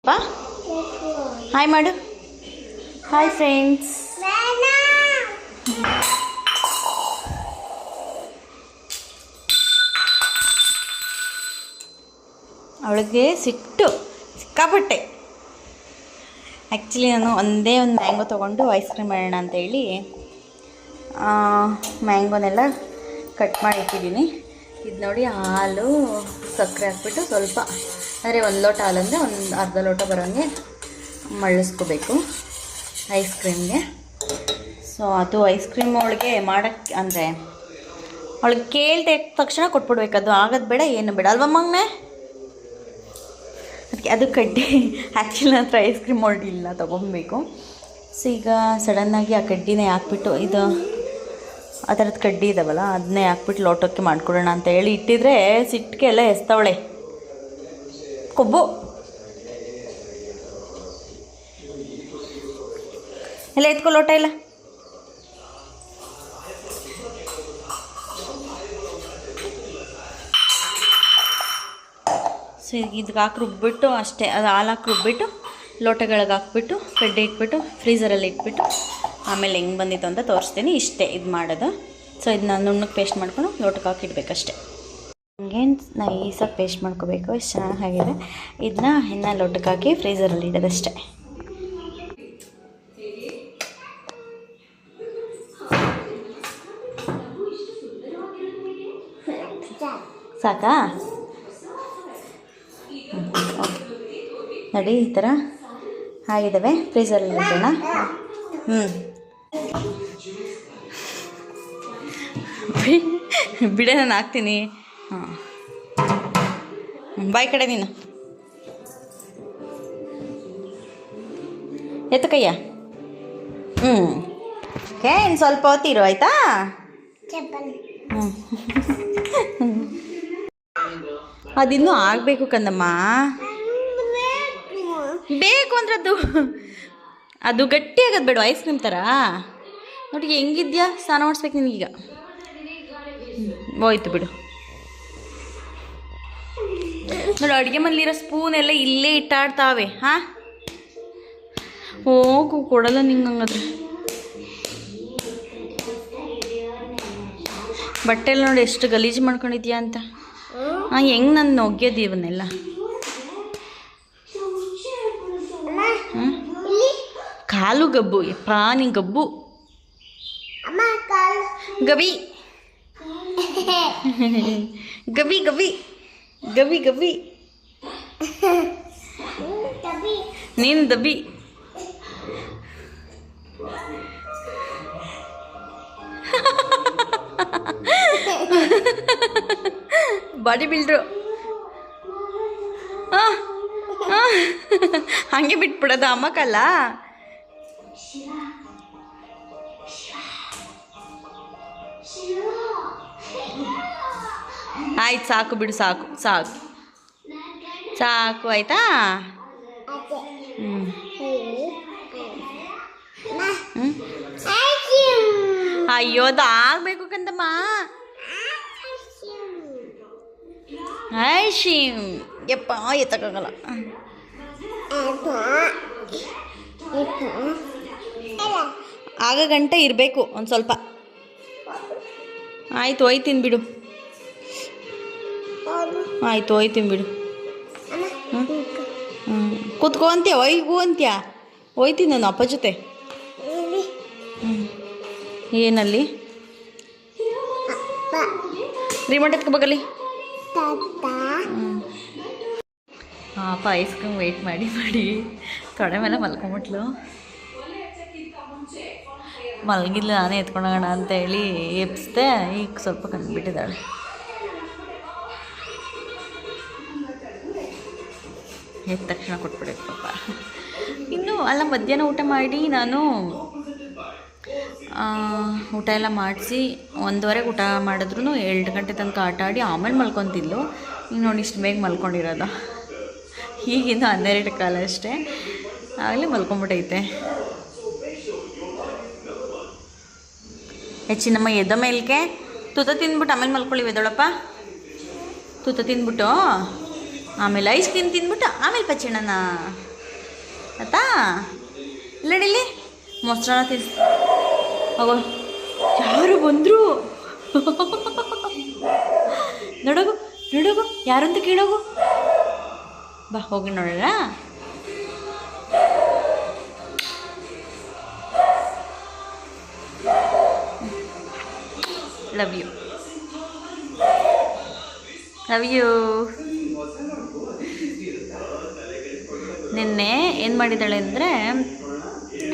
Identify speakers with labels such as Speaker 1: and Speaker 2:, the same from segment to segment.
Speaker 1: ಬಾ ಹಾಯ್ ಮಾಡು. Hi friends. ಅವಳಿಗೆ ಸಿಟ್ಟು ಸಿಕ್ಕಾಪಟ್ಟೆ. ಆ್ಯಕ್ಚುಲಿ ನಾನು ಒಂದೇ ಒಂದು ಮ್ಯಾಂಗೋ ತೊಗೊಂಡು ಐಸ್ ಕ್ರೀಮ್ ಮಾಡೋಣ ಅಂತೇಳಿ ಮ್ಯಾಂಗೋನೆಲ್ಲ ಕಟ್ ಮಾಡಿ ಇಟ್ಟಿದ್ದೀನಿ. ಇದು ನೋಡಿ, ಹಾಲು ಸಕ್ಕರೆ ಹಾಕ್ಬಿಟ್ಟು ಸ್ವಲ್ಪ ಅಂದರೆ 1 ಲೋಟ ಹಾಲಂದರೆ ಒಂದು ಅರ್ಧ ಲೋಟ ಬರೋಂಗೆ ಮಳ್ಳಿಸ್ಕೋಬೇಕು ಐಸ್ ಕ್ರೀಮ್ಗೆ. ಸೊ ಅದು ಐಸ್ ಕ್ರೀಮ್ ಅವಳಿಗೆ ಮಾಡೋಕ್ಕೆ ಅಂದರೆ ಅವಳಿಗೆ ಕೇಳಿದ ತಕ್ಷಣ ಕೊಟ್ಬಿಡ್ಬೇಕು. ಅದು ಆಗೋದು ಬೇಡ, ಏನು ಬೇಡ ಅಲ್ವಾ ಮಗನೇ? ಅದಕ್ಕೆ ಅದು ಕಡ್ಡಿ ಆ್ಯಕ್ಚುಲಿ ನನ್ನ ಹತ್ರ ಐಸ್ ಕ್ರೀಮ್ ಮೋಲ್ಡ್ ಇಲ್ಲ, ತೊಗೊಬೇಕು. ಸೊ ಈಗ ಸಡನ್ನಾಗಿ ಆ ಕಡ್ಡಿನೇ ಹಾಕ್ಬಿಟ್ಟು, ಇದು ಆ ಥರದ್ದು ಕಡ್ಡಿ ಇದ್ದಾವಲ್ಲ ಅದನ್ನೇ ಹಾಕ್ಬಿಟ್ಟು ಲೋಟಕ್ಕೆ ಮಾಡ್ಕೊಡೋಣ ಅಂತ ಹೇಳಿ ಇಟ್ಟಿದ್ರೆ ಸಿಟ್ಟಿಗೆ ಎಲ್ಲ ಎಸ್ತವಳೆ ಕೊಬ್ಬು ಎಲ್ಲ ಎತ್ಕೊ ಲೋಟ ಇಲ್ಲ. ಸೊ ಇದಕ್ಕೆ ಹಾಕಿ ರುಬ್ಬಿಟ್ಟು ಅಷ್ಟೇ, ಅದು ಹಾಲು ಹಾಕಿ ರುಬ್ಬಿಟ್ಟು ಲೋಟಗಳಿಗೆ ಹಾಕ್ಬಿಟ್ಟು ಕಡ್ಡಿ ಇಟ್ಬಿಟ್ಟು ಫ್ರೀಝರಲ್ಲಿ ಇಟ್ಬಿಟ್ಟು ಆಮೇಲೆ ಹೆಂಗೆ ಬಂದಿತ್ತು ಅಂತ ತೋರಿಸ್ತೀನಿ. ಇಷ್ಟೇ ಇದು ಮಾಡೋದು. ಸೊ ಇದನ್ನ ನುಣ್ಣಗೆ ಪೇಸ್ಟ್ ಮಾಡ್ಕೊಂಡು ಲೋಟಕ್ಕೆ ಹಾಕಿಡ್ಬೇಕಷ್ಟೆ. ಹಂಗೆ ನೈಸಾಗಿ ಪೇಸ್ಟ್ ಮಾಡ್ಕೋಬೇಕು. ಎಷ್ಟು ಚೆನ್ನಾಗಿದೆ. ಇದನ್ನ ಇನ್ನು ಲೋಟಕ್ಕೆ ಹಾಕಿ ಫ್ರೀಝರಲ್ಲಿ ಇಡೋದಷ್ಟೇ. ಸಾಕಾ? ನೋಡಿ ಈ ಥರ ಆಗಿದ್ದಾವೆ. ಫ್ರೀಝರಲ್ಲಿ ಇಡೋಣ. ಬಿಡ, ನಾನು ಹಾಕ್ತೀನಿ. ಹಾಂ, ಬಾಯ್ ಕಡೆ ನೀನು ಎತ್ತು ಕಯ್ಯ. ಓಕೆ, ಇನ್ನು ಸ್ವಲ್ಪ ಹೊತ್ತಿರು ಆಯಿತಾ? ಅದಿನ್ನೂ ಆಗಬೇಕು ಕಂದಮ್ಮ. ಬೇಕು ಅಂದ್ರೆ ಅದು ಗಟ್ಟಿ ಆಗೋದು ಬೇಡ, ಐಸ್ ಕ್ರೀಮ್ ಥರ. ನೋಡಿ ಹೆಂಗಿದ್ಯಾ, ಸ್ನಾನ ಮಾಡಿಸ್ಬೇಕು ನಿನಗೀಗ. ಹೋಯ್ತು ಬಿಡು. ನೋಡಿ ಅಡುಗೆ ಮನೇಲಿರೋ ಸ್ಪೂನ್ ಎಲ್ಲ ಇಲ್ಲೇ ಇಟ್ಟಾಡ್ತಾವೆ. ಹಾಂ, ಹೋಗು, ಕೊಡಲ್ಲ ನಿಂಗೆ. ಹಂಗಾದ್ರೆ ಬಟ್ಟೆ ಎಲ್ಲ ನೋಡಿ ಎಷ್ಟು ಗಲೀಜು ಮಾಡ್ಕೊಂಡಿದ್ಯಾ ಅಂತ. ಹಾಂ, ಹೆಂಗೆ ನಾನು ಒಗ್ಯೋದು ಇವನ್ನೆಲ್ಲ. ಕಾಲು ಗಬ್ಬು, ಯಪ್ಪ ನೀ ಗಬ್ಬು Gabi Gabi Gabi Gabi Gabi ನೀನು ದಬಿ. ಬಾಡಿ ಬಿಲ್ಡ್ರು. ಹಂಗೆ ಬಿಟ್ಬಿಡೋದು ಅಮ್ಮಕ್ಕಲ್ಲ. ಆಯ್ತು, ಸಾಕು ಬಿಡು, ಸಾಕು ಸಾಕು ಸಾಕು ಆಯಿತಾ? ಅಯ್ಯೋ, ಅದು ಆಗಬೇಕು ಕಂದಮ್ಮ. ಐಶಿಮ್ ಯಪ್ಪ, ಎತ್ತಕ್ಕಾಗಲ್ಲ. ಆಗ ಗಂಟೆ ಇರಬೇಕು ಒಂದು ಸ್ವಲ್ಪ. ಆಯಿತು, ಹೋಯ್ತೀನಿ ಬಿಡು. ಆಯಿತು, ಹೋಯ್ತೀನಿ ಬಿಡು. ಕೂತ್ಕೋ ಅಂತ್ಯ, ಒಯ್ಗು ಅಂತ್ಯ. ಹೋಯ್ತೀನಿ ನಾನು ಅಪ್ಪ ಜೊತೆ. ಏನಲ್ಲಿ ರಿಮೋಟ್ ಎತ್ಕೋಬೇಕಲ್ಲಿ. ಅಪ್ಪ ಐಸ್ ಕ್ರೀಮ್ ವೆಯ್ಟ್ ಮಾಡಿ ಮಾಡಿ ತೊಡೆ ಮೇಲೆ ಮಲ್ಕೊಂಬಿಟ್ಲು. ಮಲಗಿದ್ಲು, ನಾನೇ ಎತ್ಕೊಂಡೋಗೋಣ ಅಂತ ಹೇಳಿ ಎಬ್ಸಿದೆ. ಈಗ ಸ್ವಲ್ಪ ಕಂಡುಬಿಟ್ಟಿದ್ದಾಳೆ. ಎದ್ದ ತಕ್ಷಣ ಕೊಟ್ಬಿಡಬೇಕು ಪಾಪ. ಇನ್ನು ಅಲ್ಲ, ಮಧ್ಯಾಹ್ನ ಊಟ ಮಾಡಿ ನಾನು ಊಟ ಎಲ್ಲ ಮಾಡಿಸಿ 1:15 ಊಟ ಮಾಡಿದ್ರು 2 ಗಂಟೆ ತನಕ ಆಟ ಆಡಿ ಆಮೇಲೆ ಮಲ್ಕೊತಿದ್ಲು. ಈಗ ನೋಡಿ ಇಷ್ಟು ಬೇಗ ಮಲ್ಕೊಂಡಿರೋದು. ಈಗಿಂದ 12 ಕಾಲ ಅಷ್ಟೇ, ಆಗಲೇ ಮಲ್ಕೊಂಬಿಟ್ಟೈತೆ. ಹೆಚ್ಚಿನಮ್ಮ ಎದ್ದ ಮೇಲ್ಕೆ ತುತ್ತ ತಿಂದ್ಬಿಟ್ಟು ಆಮೇಲೆ ಮಲ್ಕೊಳ್ಳಿ ಎದೊಳಪ್ಪ. ತುತ್ತ ತಿಂದ್ಬಿಟ್ಟು ಆಮೇಲೆ ಐಸ್ ಕ್ರೀಮ್ ತಿಂದ್ಬಿಟ್ಟು ಆಮೇಲೆ ಪಚ್ಚಣ್ಣನ ಆಯ್ತಾ ಇಲ್ಲಡಿಲಿ ಮೊಸರನ್ನ ತಿನ್ಸ್ ಹೋಗೋ ಯಾರು ಬಂದರು ನೋಡೋಗು ನೋಡೋಗು ಯಾರಂತ ಕೇಳೋಗು ಬಾ ಹೋಗಿ ನೋಡೋಣ ಲವ್ ಯು ಲವ್ ಯು ನಿನ್ನೆ ಏನು ಮಾಡಿದ್ದಾಳೆ ಅಂದರೆ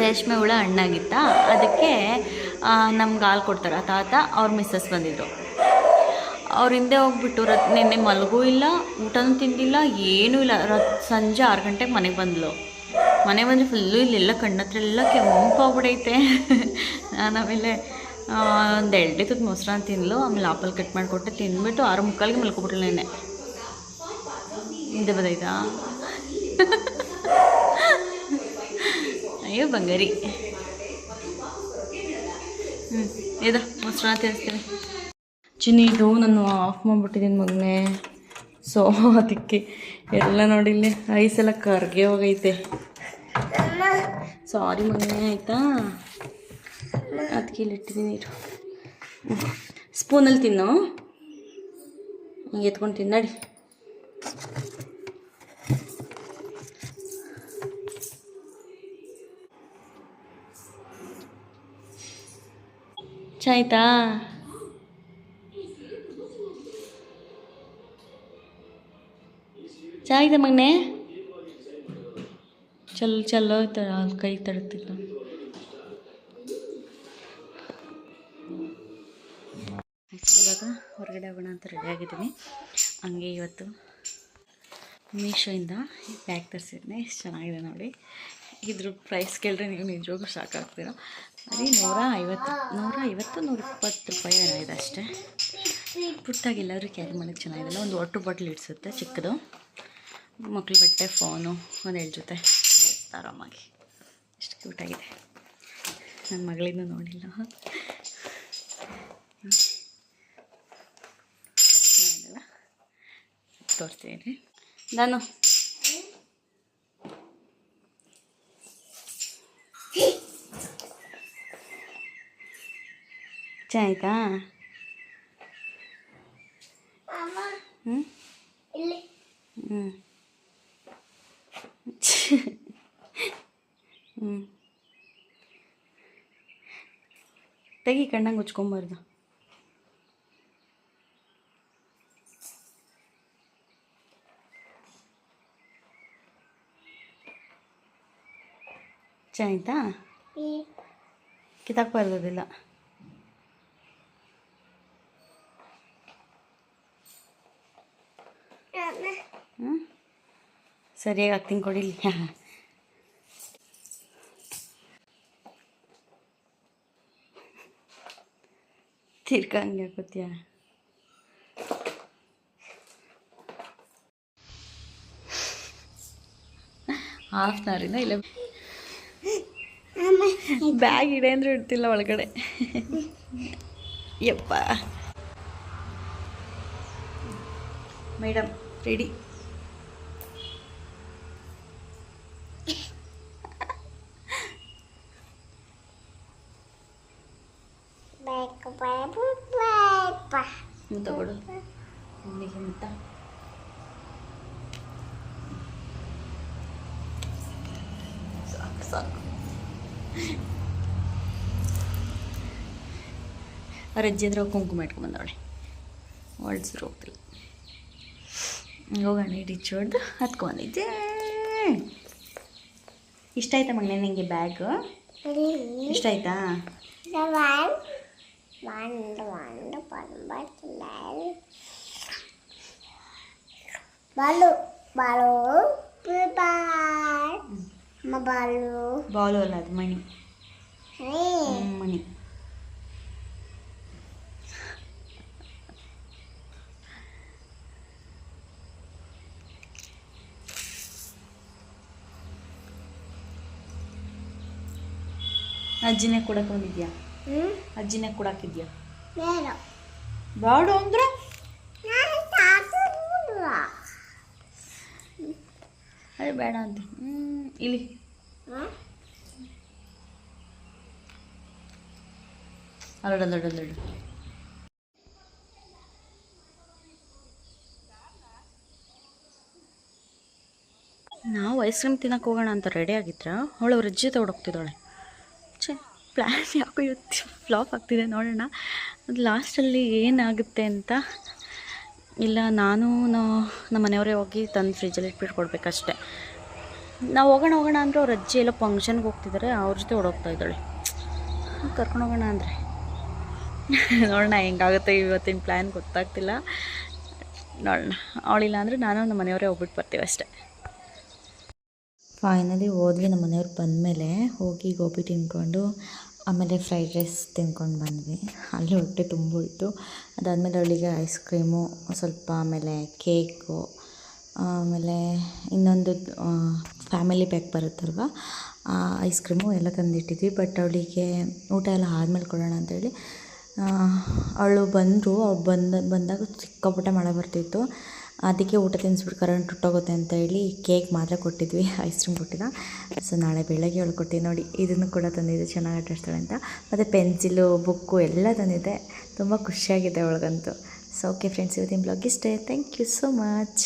Speaker 1: ರೇಷ್ಮೆ ಹುಳ ಹಣ್ಣಾಗಿತ್ತಾ ಅದಕ್ಕೆ ನಮ್ಗೆ ಹಾಲು ಕೊಡ್ತಾರೆ ತಾತ ಅವ್ರ ಮಿಸ್ಸಸ್ ಬಂದಿದ್ರು ಅವ್ರ ಹಿಂದೆ ಹೋಗ್ಬಿಟ್ಟು ನಿನ್ನೆ ಮಲಗೂ ಇಲ್ಲ ಊಟನೂ ತಿಂದಿಲ್ಲ ಏನೂ ಇಲ್ಲ ಸಂಜೆ 6 ಗಂಟೆಗೆ ಮನೆಗೆ ಬಂದಳು ಮನೆಗೆ ಬಂದರೆ ಫುಲ್ಲು ಇಲ್ಲೆಲ್ಲ ಕಣ್ಣತ್ರ ಎಲ್ಲ ಕೆಂಪಾಗ್ಬಿಡೈತೆ ನಾನು ಆಮೇಲೆ ಒಂದು 2 ತುತ್ತು ಮೊಸರನ್ನ ತಿನ್ನಲು ಆಮೇಲೆ ಆಪಲ್ ಕಟ್ ಮಾಡಿಕೊಟ್ಟೆ ತಿಂದ್ಬಿಟ್ಟು 6:45ಗೆ ಮಲ್ಕೊಬಿಟ್ಲು ನೆನ್ನೆ ಹಿಂದೆ ಬದೈತಾ ಅಯ್ಯೋ ಬಂಗಾರಿ ಇದು ಮೊಸರನ್ನ ತಿನ್ನಿಸ್ತೀನಿ ಚಿನ್ನಿ ಇದು ನಾನು ಆಫ್ ಮಾಡಿಬಿಟ್ಟಿದ್ದೀನಿ ಮಗನೇ ಸೊ ಅದಕ್ಕೆ ಎಲ್ಲ ನೋಡಿಲ್ಲಿ ಐಸ್ ಎಲ್ಲ ಕರ್ಗೆ ಹೋಗೈತೆ ಸಾರಿ ಮಗನೇ ಆಯಿತಾ ಅದಕ್ಕೆ ಇಲ್ಲಿ ಇಟ್ಟಿದ್ದೀನಿ ನೀರು ಸ್ಪೂನಲ್ಲಿ ತಿನ್ನು ಹಿಂಗೆ ಎತ್ಕೊಂಡು ತಿನ್ನಡಿ ಚಾ ಆಯ್ತಾ ಚಾ ಆಯ್ತಾ ಮಗನೇ ಚಲ್ಲೋ ಕೈ ತಡುತ್ತಿಲ್ಲ ಇವಾಗ ಹೊರಗಡೆ ಹೋಗೋಣ ಅಂತ ರೆಡಿ ಆಗಿದ್ದೀನಿ ಹಂಗೆ ಇವತ್ತು ಮೀಶೋಯಿಂದ ಬ್ಯಾಗ್ ತರಿಸಿದ್ದೆ ಎಷ್ಟು ಚೆನ್ನಾಗಿದೆ ನೋಡಿ ಇದ್ರ ಪ್ರೈಸ್ ಕೇಳಿದ್ರೆ ನೀವು ನಿಜವಾಗೂ ಶಾಕ್ ಆಗ್ತೀರ ಅದೇ 150 120 ರೂಪಾಯಿ ಏನೋ ಇದೆ ಅಷ್ಟೇ ಪುಟ್ಟಾಗಿ ಎಲ್ಲರೂ ಕ್ಯಾರಿ ಮಾಡೋಕ್ಕೆ ಚೆನ್ನಾಗಿದೆ ಒಂದು ವಾಟರ್ ಬಾಟ್ಲ್ ಇಡಿಸುತ್ತೆ ಚಿಕ್ಕದು ಮಕ್ಳ ಬಟ್ಟೆ ಫೋನು ಒಂದು 2 ಜೊತೆ ಆರಾಮಾಗಿ ಎಷ್ಟು ಕ್ಯೂಟಾಗಿದೆ ನನ್ನ ಮಗಳಿಂದ ನೋಡಿಲ್ಲ ಚೆನ್ನಾಗಿದೆಲ್ಲ ತೋರಿಸ್ತೀನಿ ನಾನು ಚಾ ಆಯ್ತಾ ಹ್ಞೂ ಹ್ಞೂ ಹ್ಞೂ ತೆಗಿ ಕಣ್ಣಂಗೆ ಉಚ್ಕೊಂಬಾರ್ದು ಚಾ ಆಯ್ತಾ ಕಿತ್ತಾಕ್ಬಾರ್ದಿಲ್ಲ ಹ್ಞೂ ಸರಿಯಾಗಿ ಹಾಕ್ತೀನಿ ಕೊಡಿಲಿ ತಿರ್ಕ ಹಂಗೆ ಹಾಕೋತೀಯ ಹಾಫ್ನವರಿಂದ ಇಲ್ಲ ಬ್ಯಾಗ್ ಇಡೆ ಅಂದ್ರೆ ಇಡ್ತಿಲ್ಲ ಒಳಗಡೆ ಯಪ್ಪ ಮೇಡಮ್ ರೆಡಿ ತಗೊಡು ಮಮ್ಮಿಗೆ ಅಂತ ಸಾಕು ಸಾಕು ಅವ್ರ ಅಜ್ಜಿ ಹತ್ರ ಕುಂಕುಮ ಇಟ್ಕೊಂಬಂದವಳೆ ಹೊಳ್ಸ್ರು ಹೋಗ್ತಿಲ್ಲ ಹೋಗೋಣ ರಿಚ್ ಹೊಡೆದು ಹತ್ಕೊಂಡಿದ್ದೆ ಇಷ್ಟ ಆಯ್ತಾ ಮಗನೇ ನಿಂಗೆ ಬ್ಯಾಗು ಇಷ್ಟ ಆಯ್ತಾ ಬಾಲು ಅಲ್ಲ ಅದು ಮಣಿ ಮಣಿ ಅಜ್ಜಿನೇ ಕೊಡಕ್ಕೆ ಬಂದಿದ್ಯಾ ಅಜ್ಜಿನೇ ಕೊಡಾಕಿದ್ಯಾ ಬೇಡ ಅಂದ್ರೆ ಅದೇ ಬೇಡ ಅಂತ ಇಲ್ಲಿ ಅಲ್ಲಡು ನಾವು ಐಸ್ ಕ್ರೀಮ್ ತಿನ್ನಕ್ಕೆ ಹೋಗೋಣ ಅಂತ ರೆಡಿ ಆಗಿದ್ರ ಅವಳು ಅವ್ರ ಅಜ್ಜಿ ತೊಗೊಂಡೋಗ್ತಿದ್ದಾಳೆ. ಪ್ಲ್ಯಾನ್ ಯಾಕೋ ಇವತ್ತು ಫ್ಲಾಪ್ ಆಗ್ತಿದೆ, ನೋಡೋಣ ಅದು ಲಾಸ್ಟಲ್ಲಿ ಏನಾಗುತ್ತೆ ಅಂತ. ಇಲ್ಲ ನಾನು ನಮ್ಮ ಮನೆಯವರೇ ಹೋಗಿ ತಂದು ಫ್ರಿಜ್ಜಲ್ಲಿ ಇಟ್ಬಿಟ್ಟು ಕೊಡಬೇಕಷ್ಟೆ. ನಾವು ಹೋಗೋಣ ಅಂದರೆ ಅವ್ರ ಅಜ್ಜಿ ಎಲ್ಲ ಫಂಕ್ಷನ್ಗೆ ಹೋಗ್ತಿದ್ದಾರೆ, ಅವ್ರ ಜೊತೆ ಓಡೋಗ್ತಾ ಇದ್ದಾಳೆ. ಕರ್ಕೊಂಡು ಹೋಗೋಣ ಅಂದರೆ ನೋಡೋಣ ಹೆಂಗಾಗುತ್ತೆ ಇವತ್ತಿನ ಪ್ಲ್ಯಾನ್ ಗೊತ್ತಾಗ್ತಿಲ್ಲ. ನೋಡೋಣ, ಅವಳಿಲ್ಲ ಅಂದರೆ ನಾನು ನಮ್ಮ ಮನೆಯವರೇ ಹೋಗ್ಬಿಟ್ಟು ಬರ್ತೀವಿ ಅಷ್ಟೇ. ಫೈನಲಿ ಹೋದ್ವಿ. ನಮ್ಮ ಮನೆಯವ್ರು ಬಂದಮೇಲೆ ಹೋಗಿ ಗೋಬಿ ತಿನ್ಕೊಂಡು ಆಮೇಲೆ ಫ್ರೈಡ್ ರೈಸ್ ತಿನ್ಕೊಂಡು ಬಂದ್ವಿ. ಅಲ್ಲಿ ಹೊಟ್ಟೆ ತುಂಬೋಯಿತು. ಅದಾದಮೇಲೆ ಅವಳಿಗೆ ಐಸ್ ಕ್ರೀಮು ಸ್ವಲ್ಪ, ಆಮೇಲೆ ಕೇಕು, ಆಮೇಲೆ ಇನ್ನೊಂದು ಫ್ಯಾಮಿಲಿ ಪ್ಯಾಕ್ ಬರುತ್ತಲ್ವ ಐಸ್ ಕ್ರೀಮು ಎಲ್ಲ ತಂದಿಟ್ಟಿದ್ವಿ. ಬಟ್ ಅವಳಿಗೆ ಊಟ ಎಲ್ಲ ಆದಮೇಲೆ ಕೊಡೋಣ ಅಂತೇಳಿ ಅವಳು ಬಂದಾಗ ಸಿಕ್ಕಾಪಟ್ಟೆ ಮಳೆ ಬರ್ತಿತ್ತು. ಅದಕ್ಕೆ ಊಟ ತಿನ್ನಿಸ್ಬಿಟ್ಟು ಕರೆಂಟ್ ಹುಟ್ಟೋಗುತ್ತೆ ಅಂತ ಹೇಳಿ ಕೇಕ್ ಮಾತ್ರ ಕೊಟ್ಟಿದ್ವಿ, ಐಸ್ ಕ್ರೀಮ್ ಕೊಟ್ಟಿಲ್ಲ. ಸೊ ನಾಳೆ ಬೆಳಗ್ಗೆ ಅವಳು ಕೊಟ್ಟಿದ್ದೆ ನೋಡಿ. ಇದನ್ನು ಕೂಡ ತಂದಿದ್ದೆ, ಚೆನ್ನಾಗಿ ಆಟಾಡ್ತಾಳೆ ಅಂತ. ಮತ್ತು ಪೆನ್ಸಿಲು, ಬುಕ್ಕು ಎಲ್ಲ ತಂದಿದ್ದೆ. ತುಂಬ ಖುಷಿಯಾಗಿದೆ ಅವಳಿಗಂತೂ. ಸೊ ಓಕೆ ಫ್ರೆಂಡ್ಸ್, ಇವತ್ತಿನ ಬ್ಲಾಗ್ ಇಷ್ಟೇ. Thank you so much.